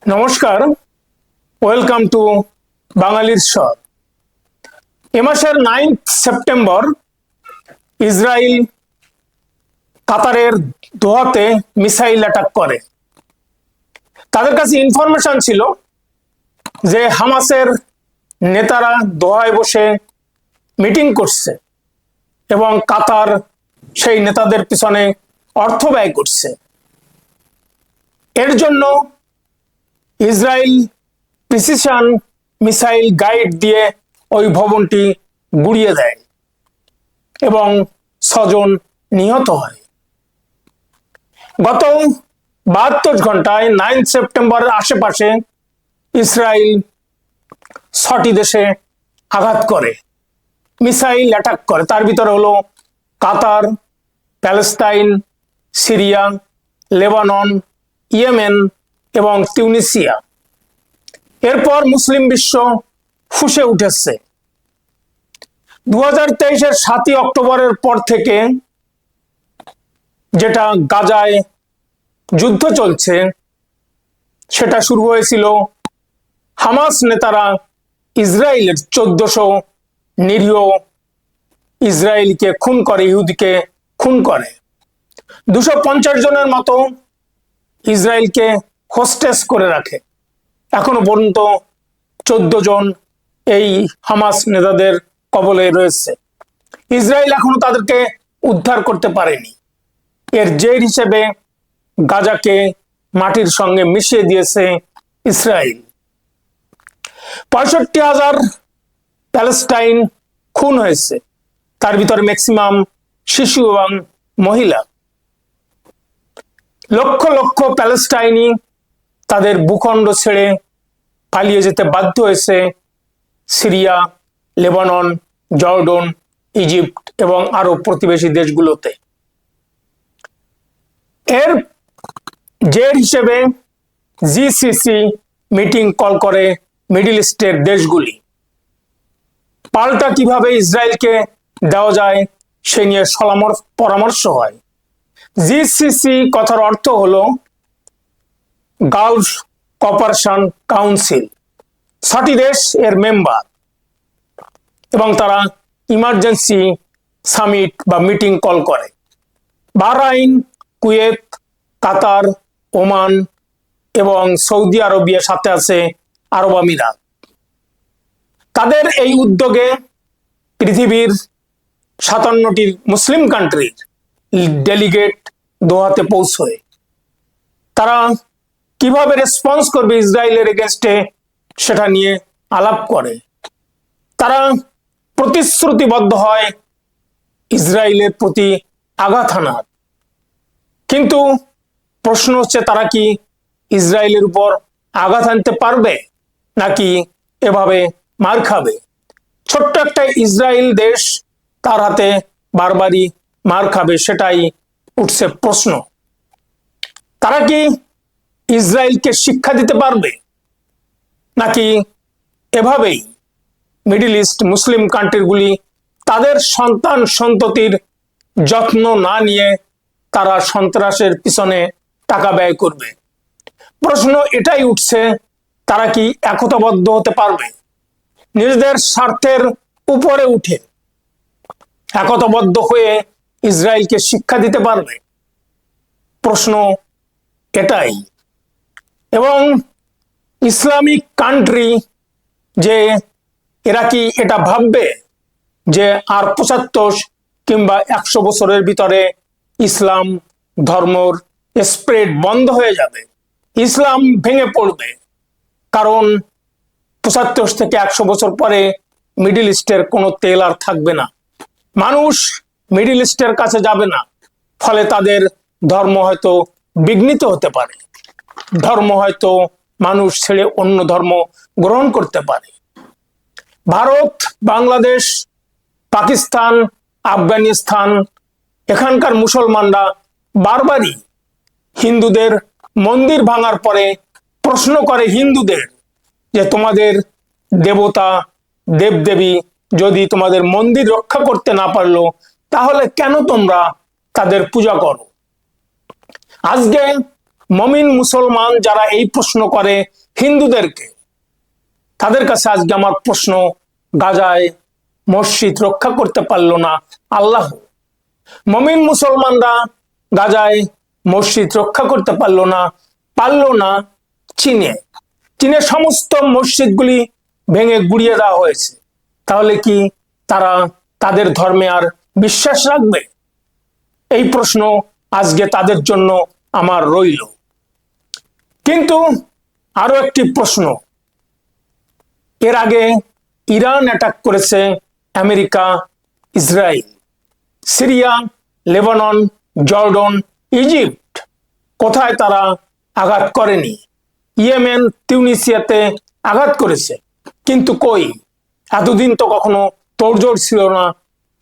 নমস্কার, welcome to বাঙালির স্বর। এ মাসের 9 সেপ্টেম্বর ইসরায়েল কাতারের দোহাতে মিসাইল অ্যাটাক করে। তাদের কাছে ইনফরমেশন ছিল যে হামাসের নেতারা দোহায় বসে মিটিং করছে এবং কাতার সেই নেতাদের পিছনে অর্থ ব্যয় করছে। এর জন্য ইসরায়েল প্রিসিশন মিসাইল গাইড দিয়ে ওই ভবনটি গুড়িয়ে দেয় এবং 6 জন নিহত হয়। গত 72 ঘন্টায় 9 সেপ্টেম্বরের আশেপাশে ইসরায়েল 6টি দেশে আঘাত করে, মিসাইল অ্যাটাক করে। তার ভিতরে হলো কাতার, প্যালেস্তাইন, সিরিয়া, লেবানন, ইয়েমেন এবং তিউনিসিয়া। এরপর মুসলিম বিশ্ব ফুঁসে উঠেছে। 2023-এর 7ই অক্টোবরের পর থেকে যেটা গাজায় যুদ্ধ চলছে সেটা শুরু হয়েছিল হামাস নেতারা ইসরায়েলের 1400 নিরীহ ইসরায়েলকে খুন করে, ইহুদিকে খুন করে। 250 জনের মতো ইসরায়েলকে হোস্টেজ করে রাখে। এখনো পর্যন্ত 14 জন এই হামাস নেতাদের কবলে রয়েছে। ইসরায়েল এখনো তাদেরকে উদ্ধার করতে পারেনি। এর জের হিসেবে গাজাকে মাটির সঙ্গে মিশিয়ে দিয়েছে ইসরায়েল। 65,000 প্যালেস্টাইন খুন হয়েছে, তার ভিতরে ম্যাক্সিমাম শিশু এবং মহিলা। লক্ষ লক্ষ প্যালেস্টাইনি তাদের ভূখণ্ড ছেড়ে পালিয়ে যেতে বাধ্য হয়েছে সিরিয়া, লেবানন, জর্ডন, ইজিপ্ট এবং আরো প্রতিবেশী দেশগুলোতে। এর জের হিসেবে জিসিসি মিটিং কল করে মিডল ইস্টের দেশগুলি। পাল্টা কিভাবে ইসরায়েলকে দেওয়া যায় সে নিয়ে পরামর্শ হয়। জিসিসি কথার অর্থ হলো গালফ কপারেশন কাউন্সিল। 6টি দেশ এর মেম্বার এবং তারা ইমার্জেন্সি সামিট বা মিটিং কল করে। বাহরাইন, কুয়েত, কাতার, ওমান এবং সৌদি আরবিয়ার সাথে আছে আরব আমিরাত। তাদের এই উদ্যোগে পৃথিবীর 57টি মুসলিম কান্ট্রির ডেলিগেট দোহাতে পৌঁছয়। তারা কিভাবে রেসপন্স করবে ইসরায়েলের এগেনস্টে সেটা নিয়ে আলাপ করে। তারা প্রতিশ্রুতিবদ্ধ হয় ইসরায়েলের প্রতি আঘাত হানার। কিন্তু প্রশ্ন হচ্ছে তারা কি ইসরায়েলের উপর আঘাত আনতে পারবে নাকি এভাবে মার খাবে? ছোট্ট একটা ইসরায়েল দেশ, তার হাতে বারবারই মার খাবে, সেটাই উঠছে প্রশ্ন। তারা কি ইসরায়েলকে শিক্ষা দিতে পারবে নাকি এভাবেই মিডল ইস্ট মুসলিম কান্ট্রিগুলি তাদের সন্তান সন্ততির যত্ন না নিয়ে তারা সন্ত্রাসের পিছনে টাকা ব্যয় করবে? প্রশ্ন এটাই উঠছে, তারা কি একতাবদ্ধ হতে পারবে? নিজেদের স্বার্থের উপরে উঠে একতাবদ্ধ হয়ে ইসরায়েলকে শিক্ষা দিতে পারবে? প্রশ্ন এটাই। এবং ইসলামিক কান্ট্রি যে এরা কি এটা ভাববে যে আর 75 কিংবা 100 বছরের ভিতরে ইসলাম ধর্মর স্প্রেড বন্ধ হয়ে যাবে, ইসলাম ভেঙে পড়বে? কারণ 75 থেকে 100 বছর পরে মিডল ইস্টের কোনো তেল আর থাকবে না, মানুষ মিডল ইস্টের কাছে যাবে না। ফলে তাদের ধর্ম হয়তো বিঘ্নিত হতে পারে, ধর্ম হয়তো মানুষ ছেড়ে অন্য ধর্ম গ্রহণ করতে পারে। ভারত, বাংলাদেশ, পাকিস্তান, আফগানিস্তান, এখানকার মুসলমানরা বারবারই হিন্দুদের মন্দির ভাঙার পরে প্রশ্ন করে হিন্দুদের যে তোমাদের দেবতা দেবদেবী যদি তোমাদের মন্দির রক্ষা করতে না পারলো তাহলে কেন তোমরা তাদের পূজা করো? আজকে মমিন মুসলমান যারা এই প্রশ্ন করে হিন্দুদেরকে, তাদের কাছে আজকে আমার প্রশ্ন, গাজায় মসজিদ রক্ষা করতে পারল না আল্লাহ, মমিন মুসলমানরা গাজায় মসজিদ রক্ষা করতে পারল না চীনে, চীনের সমস্ত মসজিদগুলি ভেঙে গুড়িয়ে দেওয়া হয়েছে। তাহলে কি তারা তাদের ধর্মে আর বিশ্বাস রাখবে? এই প্রশ্ন আজকে তাদের জন্য আমার রইল। কিন্তু আরো একটি প্রশ্ন, এর আগে ইরান অ্যাটাক করেছে America, Israel, Syria, Lebanon, Jordan, Egypt, কোথায় তারা আঘাত করেনি? ইয়েমেন, তিউনিসিয়াতে আঘাত করেছে, কিন্তু কই? এতদিন তো কখনো তোড়জোড় ছিল না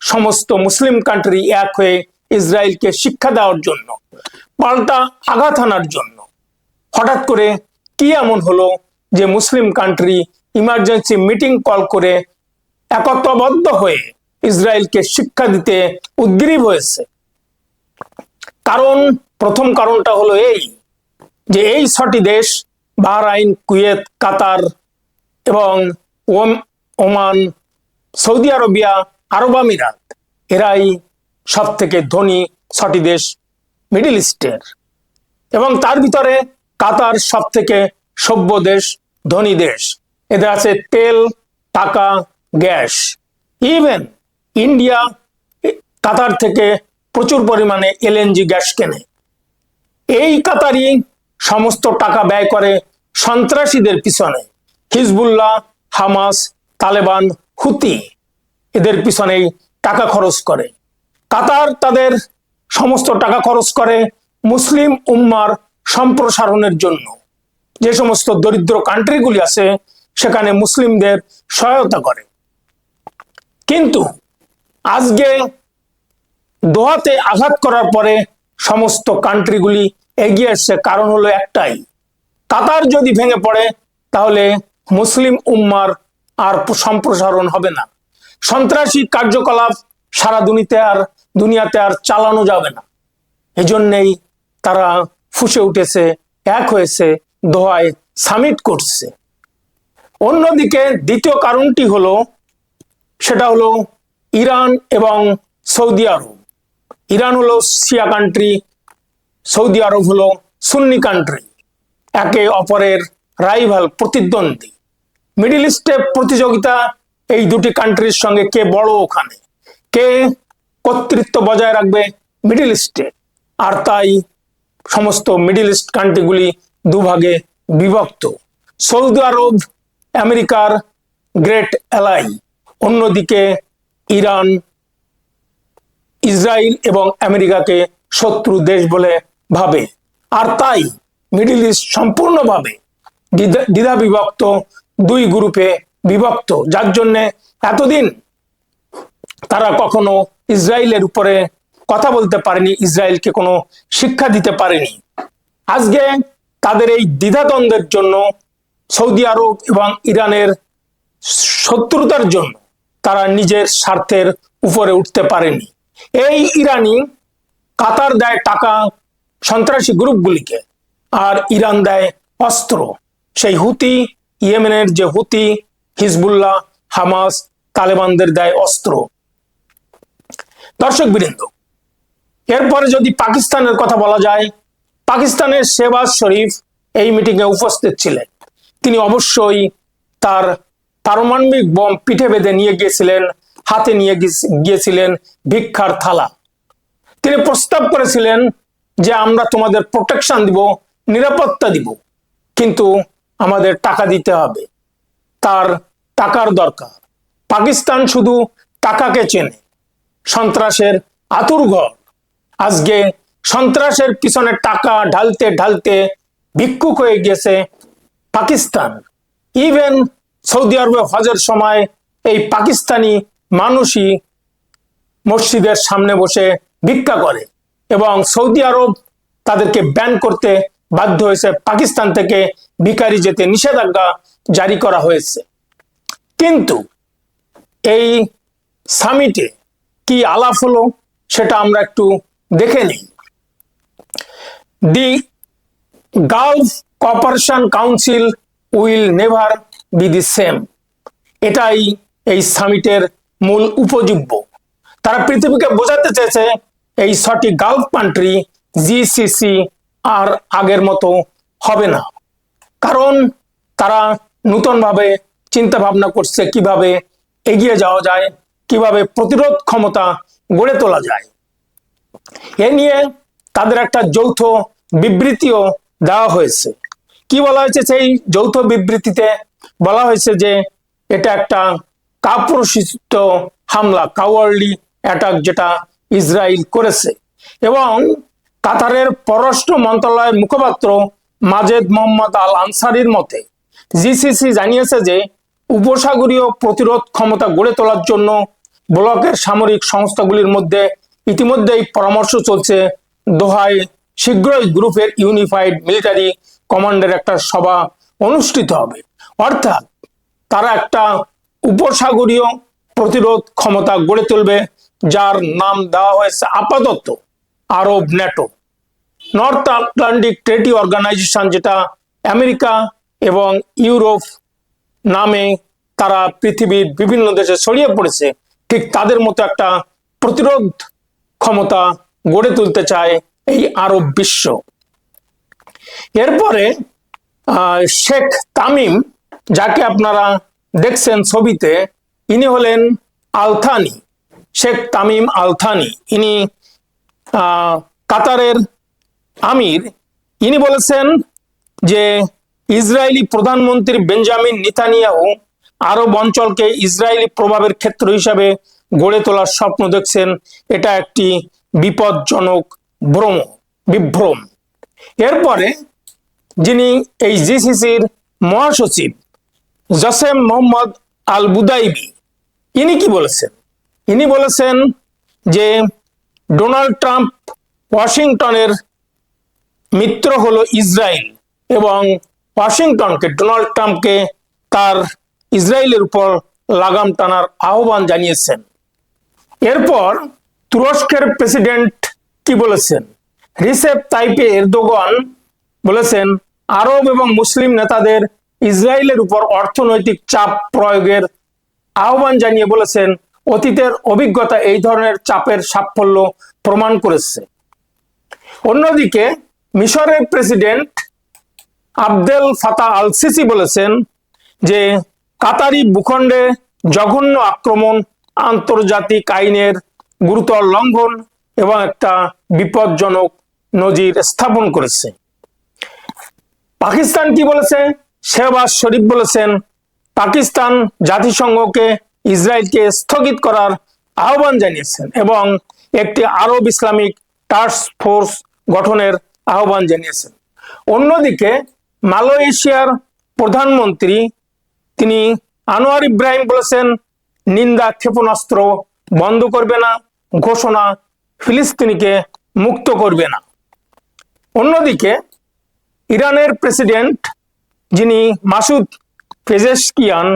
সমস্ত মুসলিম কান্ট্রি এক হয়ে ইসরায়েলকে শিক্ষা দেওয়ার জন্য, পাল্টা আঘাত আনার জন্য। হঠাৎ করে কি এমন হলো যে মুসলিম কান্ট্রি ইমার্জেন্সি মিটিং কল করে একত্রবদ্ধ হয়ে ইসরায়েলকে শিক্ষা দিতে উদ্গ্রীব হয়েছে? প্রথম কারণটা হলো এই যে এই 6টি দেশ, বাহরাইন, কুয়েত, কাতার এবং ওমান, সৌদি আরবিয়া, আরব আমিরাত, এরাই সব থেকে ধনী 6টি দেশ মিডল ইস্টের, এবং তার ভিতরে কাতার সব থেকে সভ্য দেশ, ধনী দেশ। এদের আছে তেল, টাকা, গ্যাস। ইভেন ইন্ডিয়া কাতার থেকে প্রচুর পরিমাণে এলএনজি গ্যাস কেনে। এই কাতারই সমস্ত টাকা ব্যয় করে সন্ত্রাসীদের পিছনে, হিজবুল্লাহ, হামাস, তালেবান, হুতি, এদের পিছনেই টাকা খরচ করে। কাতার তাদের সমস্ত টাকা খরচ করে মুসলিম উম্মার সম্প্রসারণের জন্য। যে সমস্ত দরিদ্র কান্ট্রিগুলি আছে সেখানে মুসলিমদের সহায়তা করে। কিন্তু আজকে দোহাতে আঘাত করার পরে সমস্ত কান্ট্রিগুলি এগিয়ে এসছে, কারণ হলো একটাই, কাতার যদি ভেঙে পড়ে তাহলে মুসলিম উম্মার আর সম্প্রসারণ হবে না, সন্ত্রাসী কার্যকলাপ সারা দুনিয়াতে আর চালানো যাবে না। এজন্যই তারা ফুঁসে উঠেছে, এক হয়েছে, দোহায় সামিট করছে। অন্যদিকে দ্বিতীয় কারণটি হলো, সেটা হলো ইরান এবং সৌদি আরব। ইরান হলো শিয়া কান্ট্রি, সৌদি আরব হলো সুন্নি কান্ট্রি, একে অপরের রাইভাল, প্রতিদ্বন্দ্বী। মিডল ইস্টে প্রতিযোগিতা এই দুটি কান্ট্রির সঙ্গে, কে বড় ওখানে, কে কর্তৃত্ব বজায় রাখবে মিডল ইস্টে। আর তাই সমস্ত মিডল ইস্ট কান্ট্রিগুলি দুভাগে বিভক্ত। সৌদি আরব আমেরিকার গ্রেট অ্যালাই, অন্যদিকে ইরান ইসরায়েল এবং আমেরিকাকে শত্রু দেশ বলে ভাবে। আর তাই মিডল ইস্ট সম্পূর্ণভাবে দ্বিধা বিভক্ত, দুই গ্রুপে বিভক্ত, যার জন্য এতদিন তারা কখনো ইসরায়েলের উপরে কথা বলতে পারেনি, ইসরায়েলকে কোনো শিক্ষা দিতে পারেনি। আজকে তাদের এই দ্বিধাদ্বন্দ্বের জন্য, সৌদি আরব এবং ইরানের শত্রুতার জন্য তারা নিজের স্বার্থের উপরে উঠতে পারেনি। এই ইরানি, কাতার দেয় টাকা সন্ত্রাসী গ্রুপগুলিকে, আর ইরান দেয় অস্ত্র। সেই হুতি, ইয়েমেনের যে হুতি, হিজবুল্লাহ, হামাস, তালেবানদের দেয় অস্ত্র। দর্শক বৃন্দ, এরপরে যদি পাকিস্তানের কথা বলা যায়, পাকিস্তানের শেহবাজ শরীফ এই মিটিংয়ে উপস্থিত ছিলেন। তিনি অবশ্যই তার পারমাণবিক বম পিঠে বেঁধে নিয়ে গিয়েছিলেন, হাতে নিয়ে গিয়েছিলেন ভিক্ষার থালা। তিনি প্রস্তাব করেছিলেন যে আমরা তোমাদের প্রোটেকশন দিব, নিরাপত্তা দিব, কিন্তু আমাদের টাকা দিতে হবে। তার টাকার দরকার। পাকিস্তান শুধু টাকাকে চেনে, সন্ত্রাসের আতুরঘর। আজকে সন্ত্রাসের পিছনে টাকা ঢালতে ঢালতে ভিক্ষুক হয়ে গিয়েছে পাকিস্তান। ইভেন সৌদি আরবে হজের সময় এই পাকিস্তানি মানুষই মসজিদের সামনে বসে ভিক্ষা করে, এবং সৌদি আরব তাদেরকে ব্যান করতে বাধ্য হয়েছে, পাকিস্তান থেকে ভিখারি যেতে নিষেধাজ্ঞা জারি করা হয়েছে। কিন্তু এই সামিটে কি আলাপ হলো সেটা আমরা একটু দেখে নিই। The Gulf cooperation council will never be the same. এটাই এই সামিটের মূল উপজীব্য। তারা পৃথিবীকে বোঝাতে চেয়েছে এই 6টি গালফ কান্ট্রি জিসিসি আর আগের মতো হবে না, কারণ তারা নতুনভাবে চিন্তা ভাবনা করছে কিভাবে এগিয়ে যাওয়া যায়, কিভাবে প্রতিরোধ ক্ষমতা গড়ে তোলা যায়। এ নিয়ে তাদের একটা যৌথ বিবৃতিও দেওয়া হয়েছে। কি বলা হয়েছে সেই যৌথ বিবৃতিতে? বলা হয়েছে যে এটা একটা কাপুরুষোচিত হামলা, কাওয়ার্ডলি অ্যাটাক যেটা ইসরায়েল করেছে। এবং কাতারের পররাষ্ট্র মন্ত্রণালয়ের মুখপাত্র মাজেদ মোহাম্মদ আল আনসারির মতে জিসিসি জানিয়েছে যে উপসাগরীয় প্রতিরোধ ক্ষমতা গড়ে তোলার জন্য ব্লকের সামরিক সংস্থাগুলির মধ্যে ইতিমধ্যেই পরামর্শ চলছে। দোহায় শীঘ্রই গ্রুপের ইউনিফাইড মিলিটারি কমান্ডের একটা সভা অনুষ্ঠিত হবে। অর্থাৎ তারা একটা উপসাগরীয় প্রতিরোধ ক্ষমতা গড়ে তুলবে, যার নাম দেওয়া হয়েছে আপাতত আরব ন্যাটো, নর্থ আটলান্টিক ট্রেডি অর্গানাইজেশন, যেটা আমেরিকা এবং ইউরোপ নামে তারা পৃথিবীর বিভিন্ন দেশে ছড়িয়ে পড়েছে। ঠিক তাদের মতো একটা প্রতিরোধ ক্ষমতা গড়ে তুলতে চায় এই আরব বিশ্ব। এরপরে শেখ তামিম, যাকে আপনারা দেখছেন ছবিতে, ইনি হলেন আল-থানি, শেখ তামিম আল-থানি। ইনি কাতারের আমির। ইনি বলেছেন যে ইসরায়েলি প্রধানমন্ত্রী বেঞ্জামিন নেতানিয়াহু আরব অঞ্চলকে ইসরায়েলি প্রভাবের ক্ষেত্র হিসাবে গড়ে তোলার স্বপ্ন দেখছেন। এটা একটি বিপজ্জনক বিভ্রম। এরপরে যিনি এই জিসিসির মহাসচিব জসেম মোহাম্মদ আল বুদাইবি, ইনি কি বলেছেন? ইনি বলেছেন যে ডোনাল্ড ট্রাম্প ওয়াশিংটনের মিত্র হলো ইসরায়েল, এবং ওয়াশিংটনকে, ডোনাল্ড ট্রাম্পকে তার ইসরায়েলের উপর লাগাম টানার আহ্বান জানিয়েছেন। এরপর তুরস্কের প্রেসিডেন্ট কি বলেছেন? রিসেপ তাইপ এরদোগান বলেছেন আরব এবং মুসলিম নেতাদের ইসরায়েলের উপর অর্থনৈতিক চাপ প্রয়োগের আহ্বান জানিয়ে বলেছেন অতীতের অভিজ্ঞতা এই ধরনের চাপের সাফল্য প্রমাণ করেছে। অন্যদিকে মিশরের president Abdel Fattah al Sisi বলেছেন যে কাতারি ভূখণ্ডে জঘন্য আক্রমণ আন্তর্জাতিক আইনের গুরুতর লঙ্ঘন এবং একটা বিপজ্জনক নজির স্থাপন করেছে। পাকিস্তান কি বলেছে? শেহবাজ শরীফ বলেছেন পাকিস্তান জাতিসংঘকে ইসরায়েলকে স্থগিত করার আহ্বান জানিয়েছেন এবং একটি আরব ইসলামিক টাস্ক ফোর্স গঠনের আহ্বান জানিয়েছেন। অন্যদিকে মালয়েশিয়ার প্রধানমন্ত্রী তিনি আনোয়ার ইব্রাহিম বলেছেন নিন্দা ক্ষেপণাস্ত্র বন্ধ করবে না, ঘোষণা ফিলিস্তিনিকে মুক্ত করবে না। অন্যদিকে ইরানের প্রেসিডেন্ট যিনি মাসুদ পেজেশকিয়ান,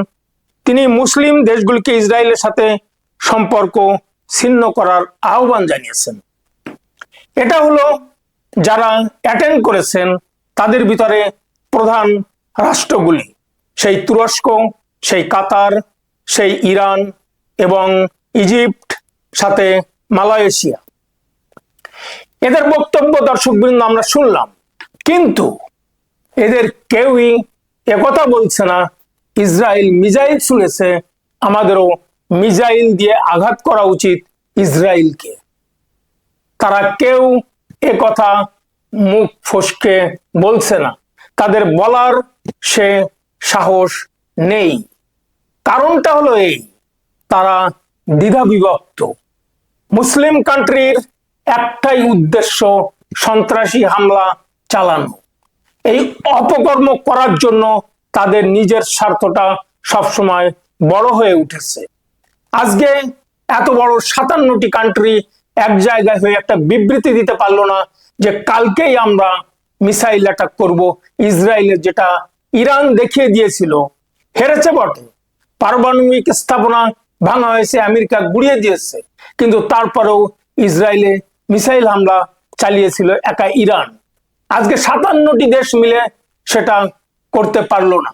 তিনি মুসলিম দেশগুলিকে ইসরায়েলের সাথে সম্পর্ক ছিন্ন করার আহ্বান জানিয়েছেন। এটা হলো যারা অ্যাটেন্ড করেছেন তাদের ভিতরে প্রধান রাষ্ট্রগুলি, সেই তুরস্ক, সেই কাতার, সেই ইরান এবং ইজিপ্ট, সাথে মালয়েশিয়া। এদের বক্তব্য দর্শকবৃন্দ আমরা শুনলাম, কিন্তু এদের কেউই একথা বলছে না ইসরায়েল মিসাইল ছুঁড়েছে, আমাদেরও মিসাইল দিয়ে আঘাত করা উচিত ইসরায়েলকে। তারা কেউ একথা মুখ ফসকে বলছে না, তাদের বলার সে সাহস নেই। কারণটা হলো এই, তারা দ্বিধাবিভক্ত। মুসলিম কান্ট্রির একটাই উদ্দেশ্য সন্ত্রাসী হামলা চালানো। এই অপকর্ম করার জন্য তাদের নিজের স্বার্থটা সবসময় বড় হয়ে উঠেছে। আজকে এত বড় 57টি কান্ট্রি এক জায়গায় হয়ে একটা বিবৃতি দিতে পারলো না যে কালকেই আমরা মিসাইল অ্যাটাক করব ইসরায়েলের, যেটা ইরান দেখিয়ে দিয়েছিল। হেরেছে বটে, পারমাণবিক স্থাপনা ভাঙা হয়েছে, আমেরিকা গুড়িয়ে দিয়েছে, কিন্তু তারপরেও ইসরায়েলে মিসাইল হামলা চালিয়েছিল একা ইরান। আজকে 57টি দেশ মিলে সেটা করতে পারলো না।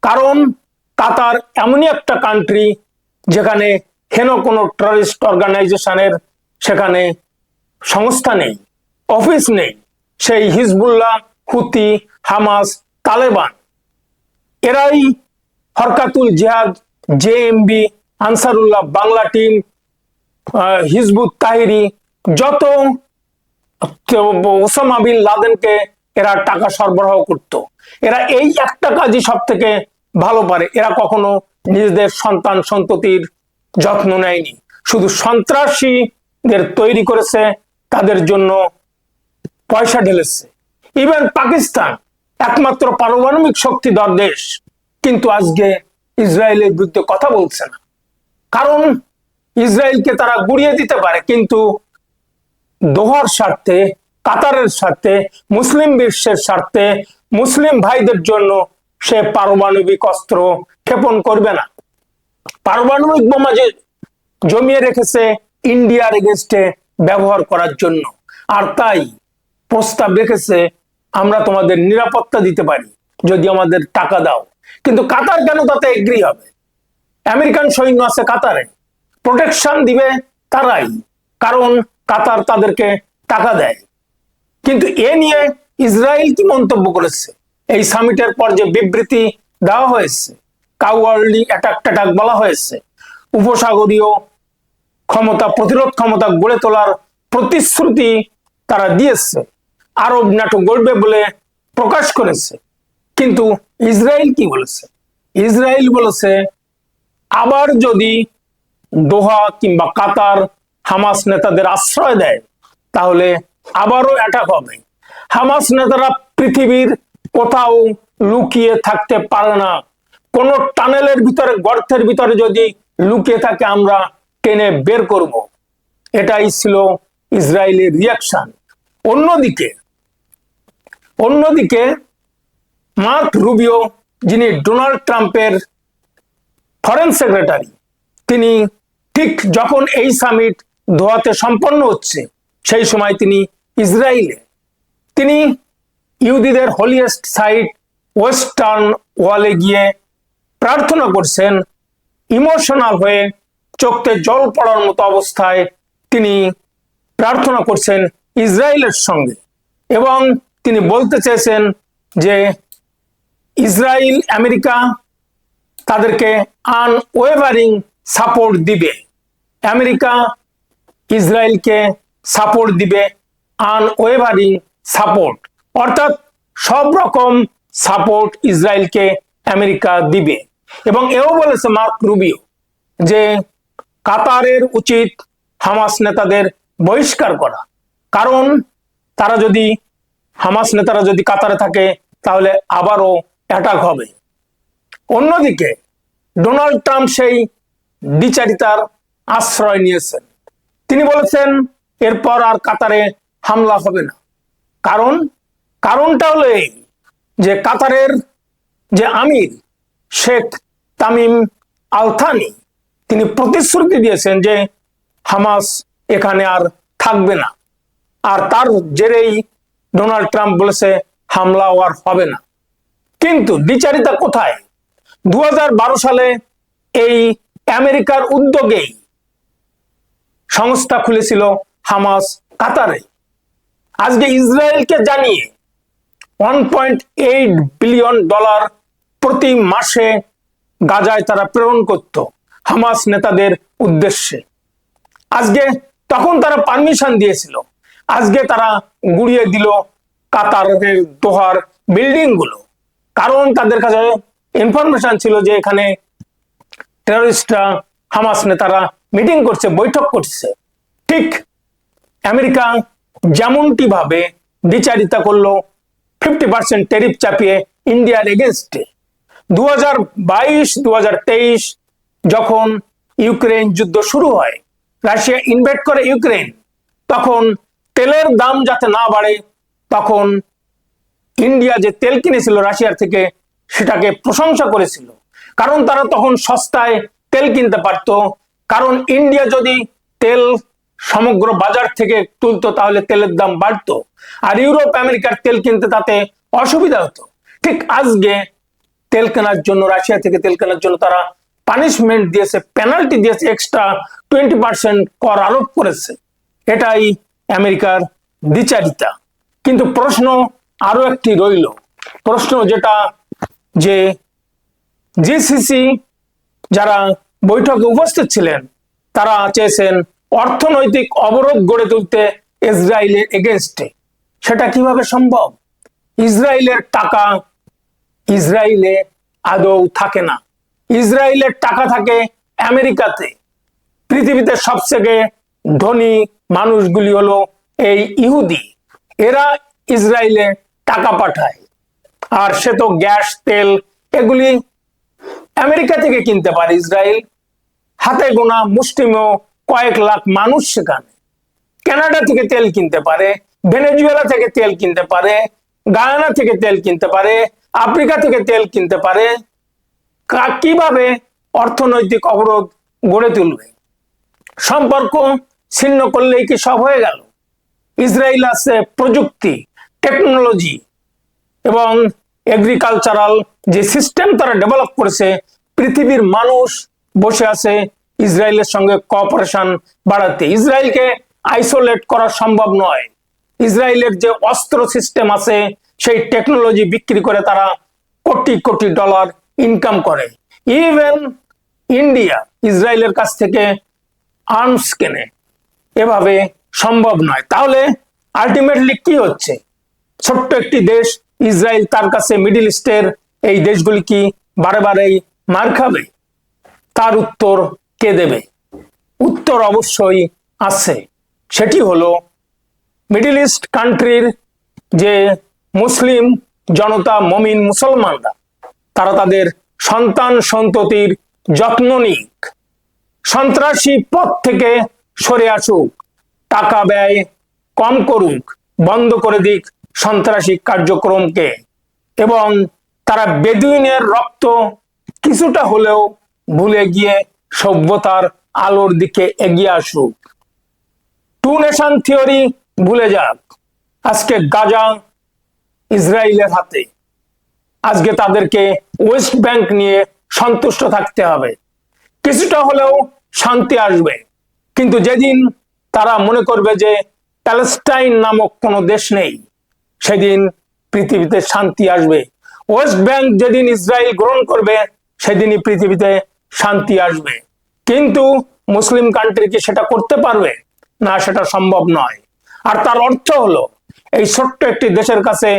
কারণ কাতার এমনই একটা কান্ট্রি যেখানে হেন কোনো টেররিস্ট অর্গানাইজেশনের সেখানে সংস্থা নেই, অফিস নেই। সেই হিজবুল্লাহ, হুতি, হামাস, তালেবান এরাই হরকাতুল জিহাদ, জেএমবি, আনসারুল্লাহ বাংলা টিম, হিজবুত তাহরি, যত ওসামা বিন লাদেনকে এরা টাকা সরবরাহ করত। এরা এই একটা কাজই সব থেকে ভালো পারে। এরা কখনো নিজেদের সন্তান সন্ততির যত্ন নেয়নি, শুধু সন্ত্রাসীদের তৈরি করেছে, তাদের জন্য পয়সা ঢেলেছে। ইভেন পাকিস্তান একমাত্র পারমাণবিক শক্তিধর দেশ, কিন্তু আজকে ইসরায়েলের বিরুদ্ধে কথা বলছে না। কারণ ইসরায়েলকে তারা গুড়িয়ে দিতে পারে, কিন্তু দোহার স্বার্থে, কাতারের স্বার্থে, মুসলিম বিশ্বের স্বার্থে, মুসলিম ভাইদের জন্য সে পারমাণবিক অস্ত্র ক্ষেপণ করবে না। পারমাণবিক বোমা যে জমিয়ে রেখেছে ইন্ডিয়ার এগেনস্টে ব্যবহার করার জন্য, আর তাই প্রস্তাব রেখেছে আমরা তোমাদের নিরাপত্তা দিতে পারি যদি আমাদের টাকা দাও। কিন্তু কাতার কেন তাতে এগ্রি হবে? আমেরিকান সৈন্য আছে কাতারে, প্রোটেকশন দিবে তারাই, কারণ কাতার তাদেরকে টাকা দেয়। কিন্তু এ নিয়ে ইসরায়েল কি মন্তব্য করেছে? এই সামিটের পর যে বিবৃতি দেওয়া হয়েছে, কাওয়ার্ডলি অ্যাটাক বলা হয়েছে, উপসাগরীয় ক্ষমতা, প্রতিরোধ ক্ষমতা গড়ে তোলার প্রতিশ্রুতি তারা দিয়েছে, আরব ন্যাটো গড়বে বলে প্রকাশ করেছে। কিন্তু ইসরায়েল কি বলেছে? ইসরায়েল বলেছে আবার যদি দোহা কিংবা কাতার হামাস নেতাদের আশ্রয় দেয় তাহলে আবারও অ্যাটাক হবে। হামাস নেতারা পৃথিবীর কোথাও লুকিয়ে থাকতে পারে না। কোন টানেলের ভিতরে, গর্তের ভিতরে যদি লুকিয়ে থাকে আমরা টেনে বের করব। এটাই ছিল ইসরায়েলের রিয়াকশন। অন্যদিকে মার্ক রুবিও, যিনি ডোনাল্ড ট্রাম্পের ফরেন সেক্রেটারি, তিনি ঠিক যখন এই সামিট দোহাতে সম্পন্ন হচ্ছে সেই সময় তিনি ইসরায়েলে, তিনি ইহুদিদের হোলিয়েস্ট সাইট ওয়েস্টার্ন ওয়ালে গিয়ে প্রার্থনা করছেন। ইমোশনাল হয়ে চোখে জল পড়ার মতো অবস্থায় তিনি প্রার্থনা করছেন ইসরায়েলের সঙ্গে, এবং তিনি বলতে চেয়েছেন যে ইসরায়েল, আমেরিকা তাদেরকে আনওয়েভারিং সাপোর্ট দিবে। আমেরিকা ইসরায়েলকে সাপোর্ট দিবে, আনওয়েভারিং সাপোর্ট, অর্থাৎ সব রকম সাপোর্ট ইসরায়েলকে আমেরিকা দিবে। এবং এও বলেছে মার্ক রুবিও যে কাতারের উচিত হামাস নেতাদের বহিষ্কার করা, কারণ তারা যদি, হামাস নেতারা যদি কাতারে থাকে তাহলে আবারও অ্যাটাক হবে। অন্যদিকে ডোনাল্ড ট্রাম্প সেই দ্বিচারিতার আশ্রয় নিয়েছেন। তিনি বলেছেন এরপর আর কাতারে হামলা হবে না। কারণটা হলো এই যে কাতারের যে আমির শেখ তামিম আল থানি, তিনি প্রতিশ্রুতি দিয়েছেন যে হামাস এখানে আর থাকবে না, আর তার জেরেই ডোনাল্ড ট্রাম্প বলেছে হামলা আর হবে না। কিন্তু দ্বিচারিতা কোথায়? 2012 সালে এই আমেরিকার উদ্যোগেই সংস্থা খুলেছিল হামাস কাতারে। আজকে ইসরায়েলকে জানিয়ে $1.8 বিলিয়ন প্রতি মাসে গাজায় তারা প্রেরণ করত হামাস নেতাদের উদ্দেশ্যে। আজকে তখন তারা পারমিশন দিয়েছিল, আজকে তারা গুড়িয়ে দিল কাতারের দোহার বিল্ডিং গুলো, কারণ তাদের কাছে ইনফরমেশন ছিল যে এখানে টেররিস্টরা, হামাস নেতারা মিটিং করছে, বৈঠক করছে। ঠিক আমেরিকা যেমনটি ভাবে দ্বিচারিতা করলো 50% ট্যারিফ চাপিয়ে ইন্ডিয়ার এগেনস্টে। 2022-2023 যখন ইউক্রেন যুদ্ধ শুরু হয়, রাশিয়া ইনভেড করে ইউক্রেন, তখন তেলের দাম যাতে না বাড়ে, তখন ইন্ডিয়া যে তেল কিনেছিল রাশিয়ার থেকে সেটাকে প্রশংসা করেছিল, কারণ তারা তখন সস্তায় তেল কিনতে পারত। কারণ ইন্ডিয়া যদি তেল সমগ্র বাজার থেকে তুলতো তাহলে তেলের দাম বাড়তো, আর ইউরোপ আমেরিকার তেল কিনতে তাতে অসুবিধা হতো। ঠিক আজকে তেল কেনার জন্য, রাশিয়া থেকে তেল কেনার জন্য তারা পানিশমেন্ট দিয়েছে, পেনাল্টি দিয়েছে, এক্সট্রা 20% কর আরোপ করেছে। এটাই আমেরিকার দ্বিচারিতা। কিন্তু প্রশ্ন আরো একটি রইল, প্রশ্ন যেটা যে জিসিসি যারা বৈঠকে উপস্থিত ছিলেন তারা চেয়েছেন অর্থনৈতিক অবরোধ গড়ে তুলতে ইসরায়েলের এগেনস্টে। সেটা কিভাবে সম্ভব? ইসরায়েলের টাকা ইসরায়েলে আদৌ থাকে না, ইসরায়েলের টাকা থাকে আমেরিকাতে। পৃথিবীতে সবচেয়ে ধনী মানুষগুলি হলো এই ইহুদি, এরা ইসরায়েলে টাকা পাঠায়। আর সে তো গ্যাস, তেল এগুলি আমেরিকা থেকে কিনতে পারে ইসরায়েল। হাতে গোনা মুষ্টিমেয় কয়েক লাখ মানুষ সেখানে। কানাডা থেকে তেল কিনতে পারে, ভেনেজুয়েলা থেকে তেল কিনতে পারে, গায়ানা থেকে তেল কিনতে পারে, আফ্রিকা থেকে তেল কিনতে পারে। কিভাবে অর্থনৈতিক অবরোধ গড়ে তুলবে? সম্পর্ক ছিন্ন করলেই কি সব হয়ে গেল? ইসরায়েল আছে প্রযুক্তি, টেকনোলজি এবং এগ্রিকালচারাল যে সিস্টেম তারা ডেভেলপ করেছে। পৃথিবীর মানুষ বসে আছে ইসরায়েলের সঙ্গে কোঅপারেশন বাড়াতে। ইসরায়েলকে আইসোলেট করা সম্ভব নয়। ইসরায়েলের যে অস্ত্র সিস্টেম আছে, সেই টেকনোলজি বিক্রি করে তারা কোটি কোটি ডলার ইনকাম করে। ইভেন ইন্ডিয়া ইসরায়েলের কাছ থেকে আর্মস কেনে। এভাবে সম্ভব নয়। তাহলে আলটিমেটলি কি হচ্ছে? ছোট্ট একটি দেশ ইসরায়েল, তার কাছে মিডল ইস্টের এই দেশগুলি কি বারে বারেই মার খাবে? তার উত্তর কে দেবে? উত্তর অবশ্যই আছে। সেটি হলো মিডল ইস্ট কান্ট্রির যে মুসলিম জনতা, মমিন মুসলমানরা, তারা তাদের সন্তান সন্ততির যত্ন নিক, সন্ত্রাসী পথ থেকে সরে আসুক, টাকা ব্যয় কম করুক, বন্ধ করে দিক সন্ত্রাসী কার্যক্রমকে, এবং তারা বেদুইনের রক্ত কিছুটা হলেও ভুলে গিয়ে সভ্যতার আলোর দিকে এগিয়ে আসুক। টু নেশন থিওরি ভুলে যাক। আজকে গাজা ইসরায়েলের হাতে। আজকে তাদেরকে ওয়েস্ট ব্যাংক নিয়ে সন্তুষ্ট থাকতে হবে। কিছুটা হলেও শান্তি আসবে। কিন্তু যেদিন তারা মনে করবে যে প্যালেস্টাইন নামক কোনো দেশ নেই, সেদিন পৃথিবীতে শান্তি আসবে। ওয়েস্ট ব্যাংক যেদিন ইসরায়েল গ্রহণ করবে, সেদিনই পৃথিবীতে শান্তি আসবে। কিন্তু মুসলিম কান্ট্রি কি সেটা করতে পারবে? না, সেটা সম্ভব নয়। আর তার অর্থ হলো এই ছোট্ট একটি দেশের কাছে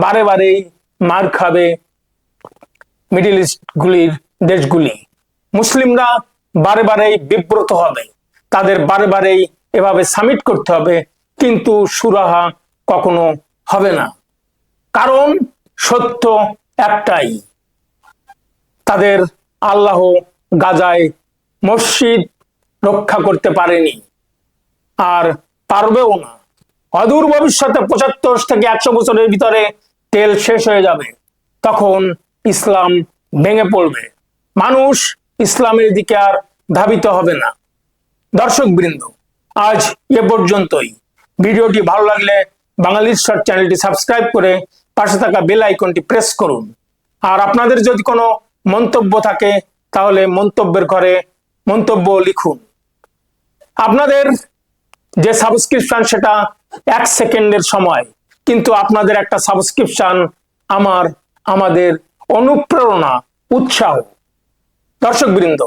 বারে বারেই মার খাবে মিডল ইস্ট গুলির দেশগুলি। মুসলিমরা বারে বারেই বিব্রত হবে, তাদের বারে বারেই এভাবে সামিট করতে হবে, কিন্তু সুরাহা কখনো হবে না। কারণ সত্য একটাই, তাদের আল্লাহ গাজায় মসজিদ রক্ষা করতে পারেনি, আর পারবেও না। অদূর ভবিষ্যতে 75 থেকে 100 বছরের ভিতরে তেল শেষ হয়ে যাবে, তখন ইসলাম ভেঙে পড়বে, মানুষ ইসলামের দিকে আর ধাবিত হবে না। দর্শক বৃন্দ, আজ এ পর্যন্তই। ভিডিওটি ভালো লাগলে বাঙালির শর্ট চ্যানেলটি সাবস্ক্রাইব করে পাশে থাকা বেল আইকনটি প্রেস করুন। আর আপনাদের যদি কোনো মন্তব্য থাকে তাহলে মন্তব্যের ঘরে মন্তব্য লিখুন। আপনাদের যে সাবস্ক্রিপশন সেটা 1 সেকেন্ডের সময়, কিন্তু আপনাদের একটা সাবস্ক্রিপশন আমাদের অনুপ্রেরণা, উৎসাহ। দর্শক বৃন্দ,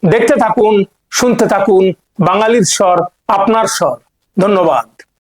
দেখতে থাকুন, শুনতে থাকুন বাঙালির স্বর, আপনার স্বর। ধন্যবাদ।